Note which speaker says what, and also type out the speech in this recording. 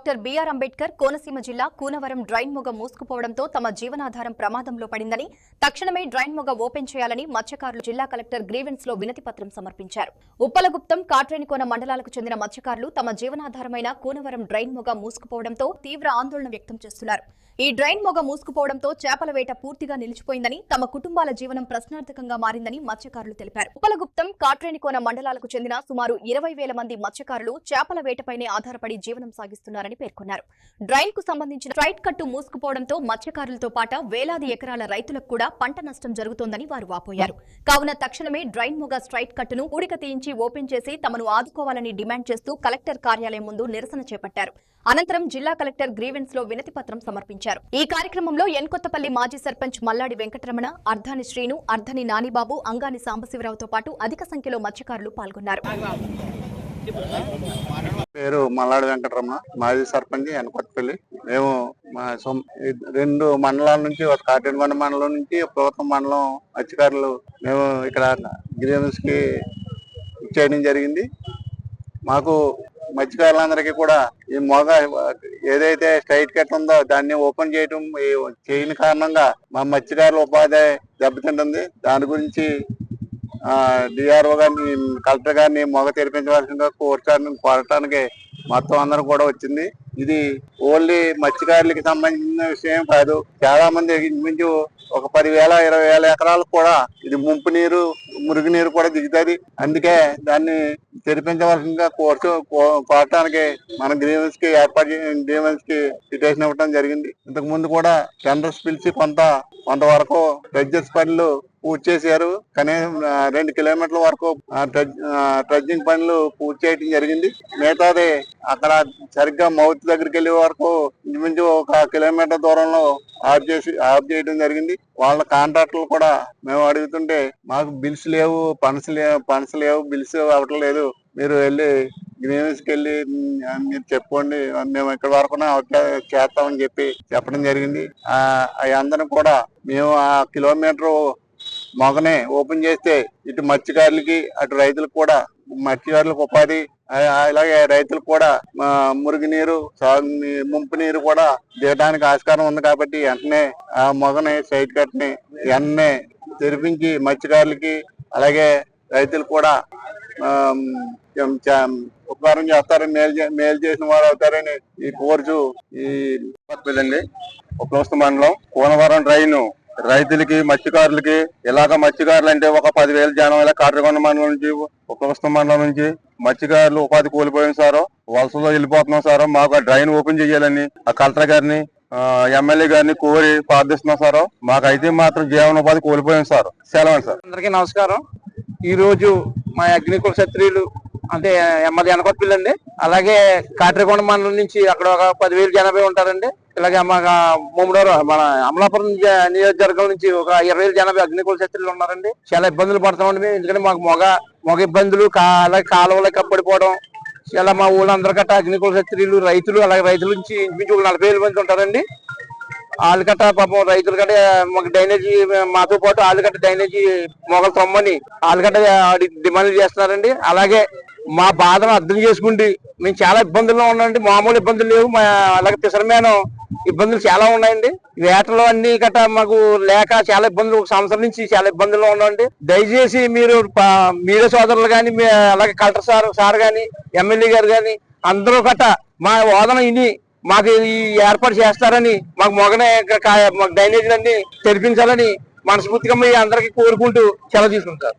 Speaker 1: Doctor BR Ambedkar Konaseema జిల్లా Kunavaram drain మొగ మూసుకుపోవడంతో తమ జీవనాధారం ప్రమాదంలో పడిందని తక్షణమే డ్రైన్ మొగ ఓపెన్ చేయాలని మత్స్యకారులు జిల్లా కలెక్టర్ గ్రీవెన్స్ లో వినతి పత్రం సమర్పించారు. ఉప్పలగుప్తం కాట్రేనికోన మండలాలకు చెందిన మత్స్యకారులు తమ జీవనాధారమైన కూనవరం డ్రైన్ మొగ మూసుకుపోవడంతో తీవ్ర ఆందోళన వ్యక్తం చేస్తున్నారు. ఈ డ్రైన్ మొగ మూసుకుపోవడంతో చేపల వేట పూర్తిగా నిలిచిపోయిందని, తమ కుటుంబాల జీవనం ప్రశ్నార్థకంగా మారిందని మత్స్యకారులు తెలిపారు. ఉప్పలగుప్తం కాట్రేనికోన మండలాలకు చెందిన సుమారు 20,000 మంది మత్స్యకారులు చేపల వేటపైనే ఆధారపడి జీవనం సాగిస్తున్నారని పేర్కొన్నారు. డ్రైన్ కు సంబంధించిన స్ట్రైట్ కట్టు మూసుకుపోవడంతో మత్స్యకారులతో పాటు వేలాది ఎకరాల రైతులకు కూడా పంట నష్టం జరుగుతోందని వారు వాపోయారు. కావున తక్షణమే డ్రైన్ మొగ స్ట్రైట్ కట్టును ఊడిక తీయించి ఓపెన్ చేసి తమను ఆదుకోవాలని డిమాండ్ చేస్తూ కలెక్టర్ కార్యాలయం ముందు నిరసన చేపట్టారు. అనంతరం జిల్లా కలెక్టర్ గ్రీవెన్స్ లో వినతి పత్రం సమర్పించారు. ఈ కార్యక్రమంలో ఎన్కొత్తపల్లి మాజీ సర్పంచ్ మల్లాడి వెంకటరమణ, అర్ధాని శ్రీను, అర్ధని నానిబాబు, అంగాని సాంబశివరావుతో పాటు అధిక సంఖ్యలో మత్స్యకారులు పాల్గొన్నారు.
Speaker 2: పేరు మల్లాడి వెంకటరమణ, మాజీ సర్పంచ్ ఎన్కొత్తపల్లి. మేము రెండు మండలాల నుంచి, ఒక కాటేనికోన మండలం నుంచి ప్రభుత్వం మండలం మత్స్యకారులు మేము ఇక్కడ గ్రీవెన్స్ కి చేయడం జరిగింది. మాకు మత్స్యకారులందరికీ కూడా ఈ మొగ ఏదైతే స్ట్రైట్ కట్ ఉందో దాన్ని ఓపెన్ చేయని కారణంగా మా మత్స్యకారుల ఉపాధి దెబ్బతింటుంది. దాని గురించి డిఆర్ఓ గారిని, కలెక్టర్ గారిని మొగ తెరిపించవలసిందిగా కోరటానికి మొత్తం అందరూ కూడా వచ్చింది. ఇది ఓన్లీ మత్స్యకారులకి సంబంధించిన విషయం కాదు. చాలా మంది ఇంచుమించు ఒక 10,000, 20,000 ఎకరాలకు కూడా ఇది ముంపు నీరు, మురుగు నీరు కూడా దిగుతుంది. అందుకే దాన్ని తెరిపించవలసిందిగా కోరటానికి మన గ్రీవెన్స్ కి గ్రీవెన్స్ కి పిటిషన్ ఇవ్వడం జరిగింది. ఇంతకు ముందు కూడా టెండర్స్ పిలిచి కొంతవరకు డ్రెడ్జెస్ పనులు పూర్తి చేశారు. కనీసం 2 కిలోమీటర్ల వరకు ట్రెడ్జింగ్ పనులు పూర్తి చేయడం జరిగింది. మిగతాది అక్కడ సరిగ్గా మౌత్ దగ్గరికి వెళ్ళే వరకు ఇంచుమించు 1 కిలోమీటర్ దూరంలో ఆఫ్ చేయడం జరిగింది. వాళ్ళ కాంట్రాక్టర్లు కూడా మేము అడుగుతుంటే మాకు బిల్స్ లేవు, ఫండ్స్ లేవు, బిల్స్ అవ్వటం లేదు, మీరు వెళ్ళి గ్రీవెన్స్ కి వెళ్ళి మీరు చెప్పుకోండి, మేము ఇక్కడ వరకు చేస్తామని చెప్పడం జరిగింది. అవి అందరం కూడా మేము ఆ కిలోమీటర్ మొగనే ఓపెన్ చేస్తే ఇటు మత్స్యకారులకి అటు రైతులకు కూడా, మత్స్యకారులకు ఉపాధి, అలాగే రైతులకు కూడా మురుగునీరు, ముంపు నీరు కూడా దిగడానికి ఆస్కారం ఉంది. కాబట్టి వెంటనే ఆ మొగని సైడ్ కట్ని వెంటనే తెరిపించి మత్స్యకారులకి అలాగే రైతులకు కూడా ఉపకారం చేస్తారని, మేలు చేసిన వారు అవుతారని ఈ కోర్సు ఉపలోస్త మండలం కూనవరం డ్రైన్ రైతులకి, మత్స్యకారులకి ఇలాగ మత్స్యకారులు అంటే ఒక 10,000 జనం ఇలా కాట్రేనికోన మండలం నుంచి, ఉపలోస్త మండలం నుంచి మత్స్యకారులు ఉపాధి కోల్పోయిన సారో వలసలో వెళ్ళిపోతున్నాం సారో. మాకు ఆ డ్రైన్ ఓపెన్ చేయాలని ఆ కలెక్టర్ గారిని, ఎమ్మెల్యే గారిని కోరి ప్రార్థిస్తున్నాం సార్. మాకైతే మాత్రం జీవనోపాధి కోల్పోయాం సార్. సెలవు సార్.
Speaker 3: అందరికీ నమస్కారం. ఈ రోజు మా అగ్నికుల క్షత్రియులు అంటే ఎమ్మది ఎనకొత్తపల్లి అండి, అలాగే కాట్రేనికోన మండలం నుంచి అక్కడ ఒక 10,000 జనాభా ఉంటారండి. ఇలాగే మా ముమ్మడోరు మన అమలాపురం నియోజకవర్గం నుంచి ఒక 20,000 జనాభా అగ్నికుల క్షత్రియులు ఉన్నారండి. చాలా ఇబ్బందులు పడుతున్నామండి మేము. ఎందుకంటే మాకు మొగ ఇబ్బందులు, అలాగే కాలువలు కప్పడిపోవడం, ఇలా మా ఊళ్ళందరూ గట్ట అగ్నికుల క్షత్రియులు, రైతులు, అలాగే రైతుల నుంచి ఇంచుమించు 40,000 మంది ఉంటారండి. వాళ్ళు గట్ట పాపం రైతులు గట్ట మాకు డ్రైనేజీ, మాతో పాటు వాళ్ళు గట్ట డ్రైనేజీ మొగలు తొమ్మని వాళ్ళు గట్ట డిమాండ్లు చేస్తున్నారండి. అలాగే మా బాధను అర్థం చేసుకుంటే మేము చాలా ఇబ్బందుల్లో ఉన్నామండి. మామూలు ఇబ్బందులు లేవు. అలాగే తిసరమేనం ఇబ్బందులు చాలా ఉన్నాయండి. వేటలు అన్ని గట్ట మాకు లేక చాలా ఇబ్బందులు, 1 సంవత్సరం నుంచి చాలా ఇబ్బందుల్లో ఉన్నామండి. దయచేసి మీరు మీడియా సోదరులు కానీ, అలాగే కలెక్టర్ సార్ కానీ, ఎమ్మెల్యే గారు కానీ అందరూ గట్ట మా వాదన ఇని మాకు ఈ ఏర్పాటు చేస్తారని, మాకు మొగనే డ్రైనేజీలన్నీ తెరిపించాలని మనస్ఫూర్తిగా మీ అందరికీ కోరుకుంటూ సెలవు తీసుకుంటారు.